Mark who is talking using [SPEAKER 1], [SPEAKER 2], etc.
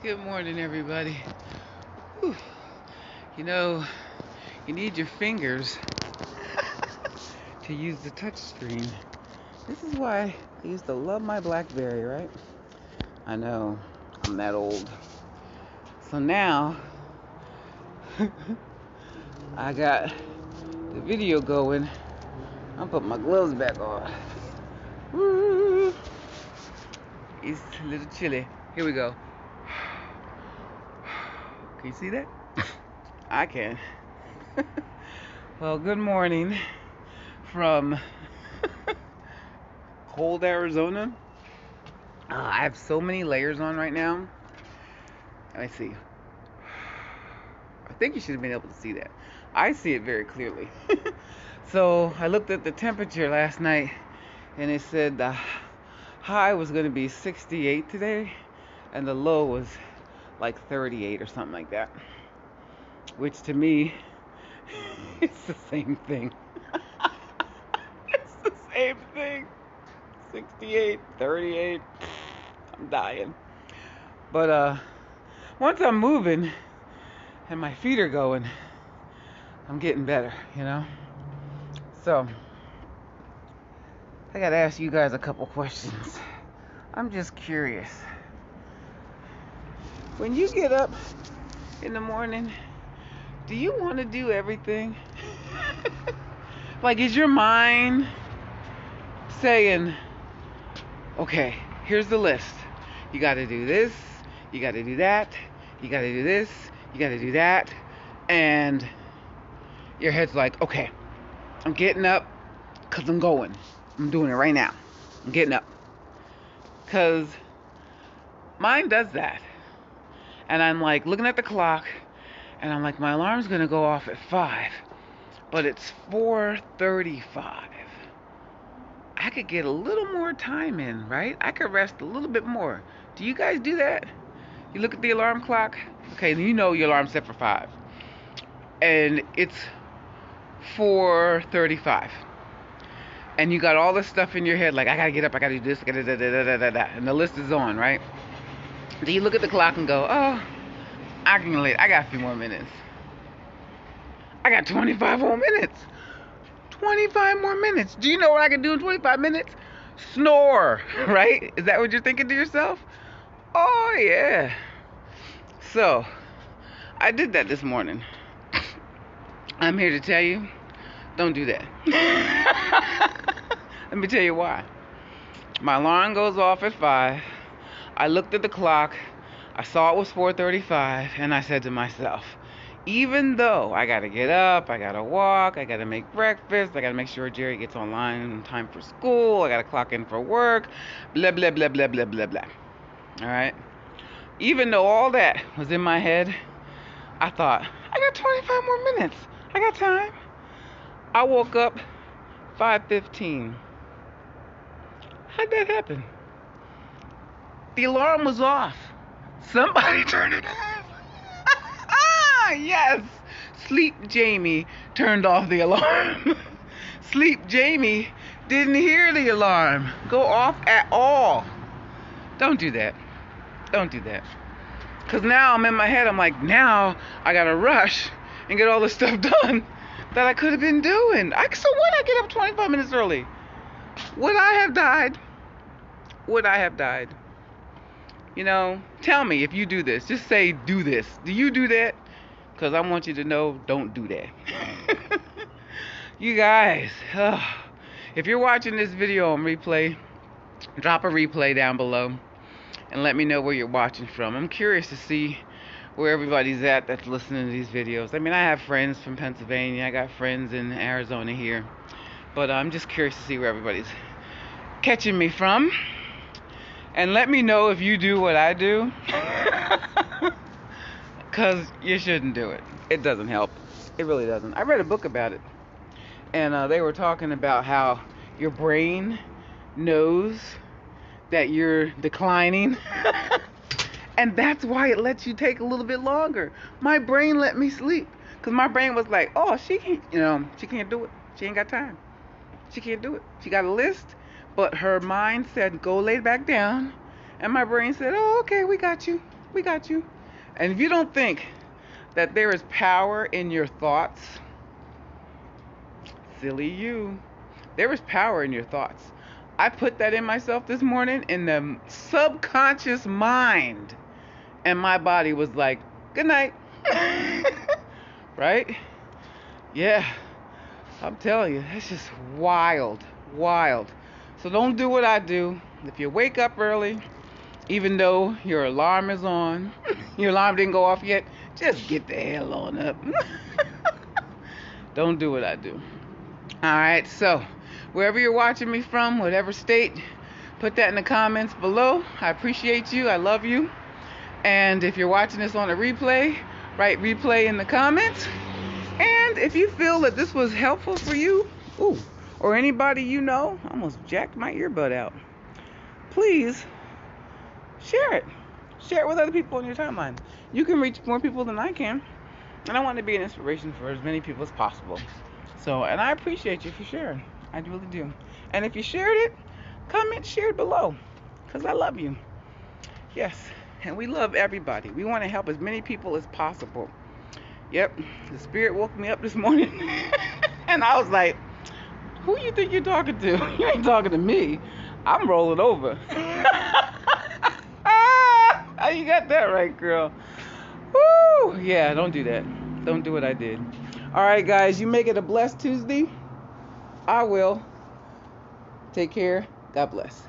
[SPEAKER 1] Good morning, everybody. Whew. You know, you need your fingers to use the touch screen. This is why I used to love my BlackBerry, right? I know, I'm that old. So now, I got the video going. I'll put my gloves back on. Woo. It's a little chilly. Here we go. Can you see that? I can. Well, good morning from cold Arizona. I have so many layers on right now. Let me see. I think you should have been able to see that. I see it very clearly. So I looked at the temperature last night and it said the high was going to be 68 today and the low was like 38 or something like that. Which to me, it's the same thing. It's the same thing. 68, 38. I'm dying. But once I'm moving and my feet are going, I'm getting better, you know? So, I gotta ask you guys a couple questions. I'm just curious. When you get up in the morning, do you want to do everything? Like, is your mind saying, okay, here's the list. You gotta do this, you gotta do that, you gotta do this, you gotta do that, and your head's like, okay, I'm getting up because I'm going. I'm doing it right now. I'm getting up. Because mine does that. And I'm like looking at the clock, and I'm like, my alarm's going to go off at 5, but it's 4:35. I could get a little more time in, right? I could rest a little bit more. Do you guys do that? You look at the alarm clock. Okay, you know your alarm's set for 5. And it's 4:35. And you got all this stuff in your head, like, I gotta get up, I gotta do this, I gotta da. And the list is on, right? Do you look at the clock and go, oh, I can late, I got a few more minutes. I got 25 more minutes. 25 more minutes. Do you know what I can do in 25 minutes? Snore, right? Is that what you're thinking to yourself? Oh, yeah. So, I did that this morning. I'm here to tell you, don't do that. Let me tell you why. My alarm goes off at 5. I looked at the clock. I saw it was 4:35, and I said to myself, even though I gotta get up, I gotta walk, I gotta make breakfast, I gotta make sure Jerry gets online in time for school, I gotta clock in for work, blah, blah, blah, blah, blah, blah, blah. All right? Even though all that was in my head, I thought, I got 25 more minutes. I got time. I woke up 5:15. How'd that happen? The alarm was off. Somebody turned it off. Yes. Sleep Jamie turned off the alarm. Sleep Jamie didn't hear the alarm go off at all. Don't do that. Don't do that. Because now I'm in my head, I'm like, now I got to rush and get all the stuff done that I could have been doing. So what? I get up 25 minutes early. Would I have died? Would I have died? You know, tell me if you do this. Just say, do this. Do you do that? Because I want you to know, don't do that. You guys, if you're watching this video on replay, drop a replay down below and let me know where you're watching from. I'm curious to see where everybody's at that's listening to these videos. I mean, I have friends from Pennsylvania. I got friends in Arizona here. But I'm just curious to see where everybody's catching me from. And let me know if you do what I do. Because you shouldn't do it. It doesn't help. It really doesn't. I read a book about it. And they were talking about how your brain knows that you're declining. And that's why it lets you take a little bit longer. My brain let me sleep. Because my brain was like, oh, she can't, she can't do it. She ain't got time. She can't do it. She got a list. But her mind said, go lay back down. And my brain said, oh, okay, we got you. We got you. And if you don't think that there is power in your thoughts, silly you. There is power in your thoughts. I put that in myself this morning in the subconscious mind. And my body was like, good night. Right? Yeah. I'm telling you, that's just wild. Wild. So don't do what I do. If you wake up early, even though your alarm is on, your alarm didn't go off yet, just get the hell on up. Don't do what I do. All right, so wherever you're watching me from, whatever state, put that in the comments below. I appreciate you. I love you. And if you're watching this on a replay, write replay in the comments. And if you feel that this was helpful for you, or anybody you know, I almost jacked my earbud out, please share it. Share it with other people on your timeline. You can reach more people than I can. And I want to be an inspiration for as many people as possible. So, and I appreciate you for sharing. I really do. And if you shared it, comment, share it below. Because I love you. Yes. And we love everybody. We want to help as many people as possible. Yep. The Spirit woke me up this morning. And I was like, who you think you're talking to? You ain't talking to me. I'm rolling over. How you got that right, girl? Woo! Yeah, don't do that. Don't do what I did. All right, guys, you make it a blessed Tuesday. I will. Take care. God bless.